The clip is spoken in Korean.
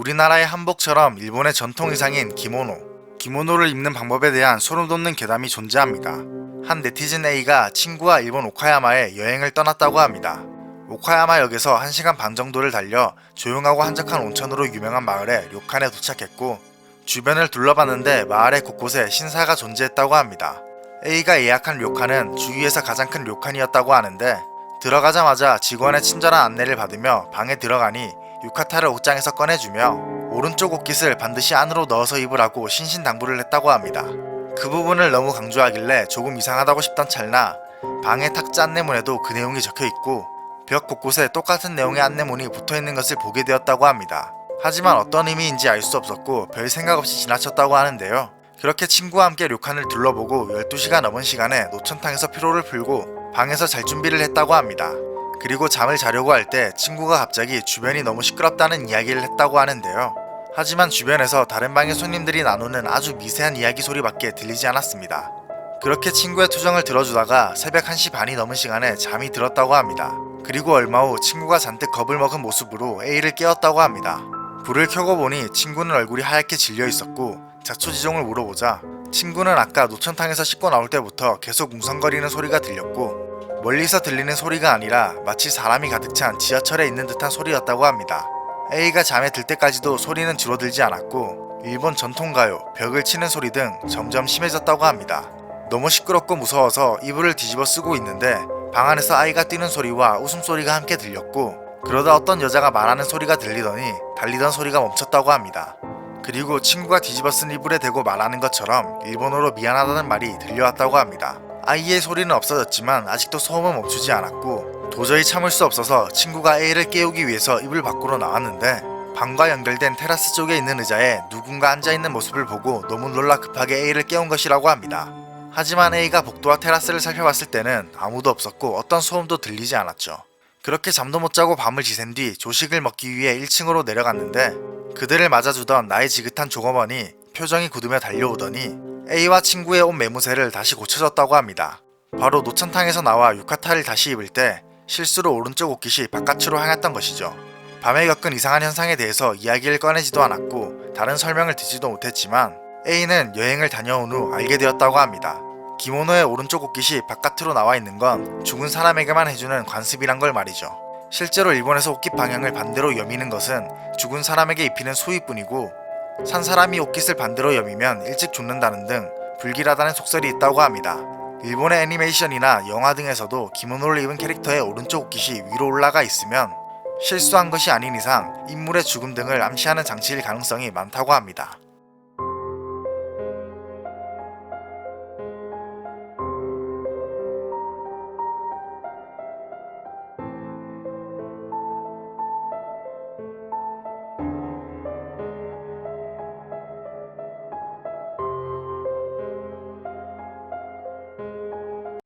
우리나라의 한복처럼 일본의 전통 의상인 기모노를 입는 방법에 대한 소름 돋는 괴담이 존재합니다. 한 네티즌 A가 친구와 일본 오카야마에 여행을 떠났다고 합니다. 오카야마역에서 1시간 반 정도를 달려 조용하고 한적한 온천으로 유명한 마을에 료칸에 도착했고, 주변을 둘러봤는데 마을의 곳곳에 신사가 존재했다고 합니다. A가 예약한 료칸은 주위에서 가장 큰 료칸이었다고 하는데, 들어가자마자 직원의 친절한 안내를 받으며 방에 들어가니 유카타를 옷장에서 꺼내주며 오른쪽 옷깃을 반드시 안으로 넣어서 입으라고 신신당부를 했다고 합니다. 그 부분을 너무 강조하길래 조금 이상하다고 싶던 찰나 방의 탁자 안내문에도 그 내용이 적혀있고 벽 곳곳에 똑같은 내용의 안내문이 붙어있는 것을 보게 되었다고 합니다. 하지만 어떤 의미인지 알 수 없었고 별 생각 없이 지나쳤다고 하는데요. 그렇게 친구와 함께 료칸을 둘러보고 12시가 넘은 시간에 노천탕에서 피로를 풀고 방에서 잘 준비를 했다고 합니다. 그리고 잠을 자려고 할 때 친구가 갑자기 주변이 너무 시끄럽다는 이야기를 했다고 하는데요. 하지만 주변에서 다른 방의 손님들이 나누는 아주 미세한 이야기 소리밖에 들리지 않았습니다. 그렇게 친구의 투정을 들어주다가 새벽 1시 반이 넘은 시간에 잠이 들었다고 합니다. 그리고 얼마 후 친구가 잔뜩 겁을 먹은 모습으로 A를 깨웠다고 합니다. 불을 켜고 보니 친구는 얼굴이 하얗게 질려 있었고 자초지종을 물어보자 친구는 아까 노천탕에서 씻고 나올 때부터 계속 웅성거리는 소리가 들렸고 멀리서 들리는 소리가 아니라 마치 사람이 가득 찬 지하철에 있는 듯한 소리였다고 합니다. A가 잠에 들 때까지도 소리는 줄어들지 않았고 일본 전통가요, 벽을 치는 소리 등 점점 심해졌다고 합니다. 너무 시끄럽고 무서워서 이불을 뒤집어 쓰고 있는데 방 안에서 아이가 뛰는 소리와 웃음소리가 함께 들렸고 그러다 어떤 여자가 말하는 소리가 들리더니 달리던 소리가 멈췄다고 합니다. 그리고 친구가 뒤집어 쓴 이불에 대고 말하는 것처럼 일본어로 미안하다는 말이 들려왔다고 합니다. 아이의 소리는 없어졌지만 아직도 소음은 멈추지 않았고 도저히 참을 수 없어서 친구가 A를 깨우기 위해서 이불 밖으로 나왔는데 방과 연결된 테라스 쪽에 있는 의자에 누군가 앉아있는 모습을 보고 너무 놀라 급하게 A를 깨운 것이라고 합니다. 하지만 A가 복도와 테라스를 살펴봤을 때는 아무도 없었고 어떤 소음도 들리지 않았죠. 그렇게 잠도 못 자고 밤을 지샌 뒤 조식을 먹기 위해 1층으로 내려갔는데 그들을 맞아주던 나이 지긋한 종업원이 표정이 굳으며 달려오더니 A와 친구의 옷 매무새를 다시 고쳐줬다고 합니다. 바로 노천탕에서 나와 유카타를 다시 입을 때 실수로 오른쪽 옷깃이 바깥으로 향했던 것이죠. 밤에 겪은 이상한 현상에 대해서 이야기를 꺼내지도 않았고 다른 설명을 듣지도 못했지만 A는 여행을 다녀온 후 알게 되었다고 합니다. 기모노의 오른쪽 옷깃이 바깥으로 나와 있는 건 죽은 사람에게만 해주는 관습이란 걸 말이죠. 실제로 일본에서 옷깃 방향을 반대로 여미는 것은 죽은 사람에게 입히는 수의뿐이고 산 사람이 옷깃을 반대로 여미면 일찍 죽는다는 등 불길하다는 속설이 있다고 합니다. 일본의 애니메이션이나 영화 등에서도 기모노를 입은 캐릭터의 오른쪽 옷깃이 위로 올라가 있으면 실수한 것이 아닌 이상 인물의 죽음 등을 암시하는 장치일 가능성이 많다고 합니다.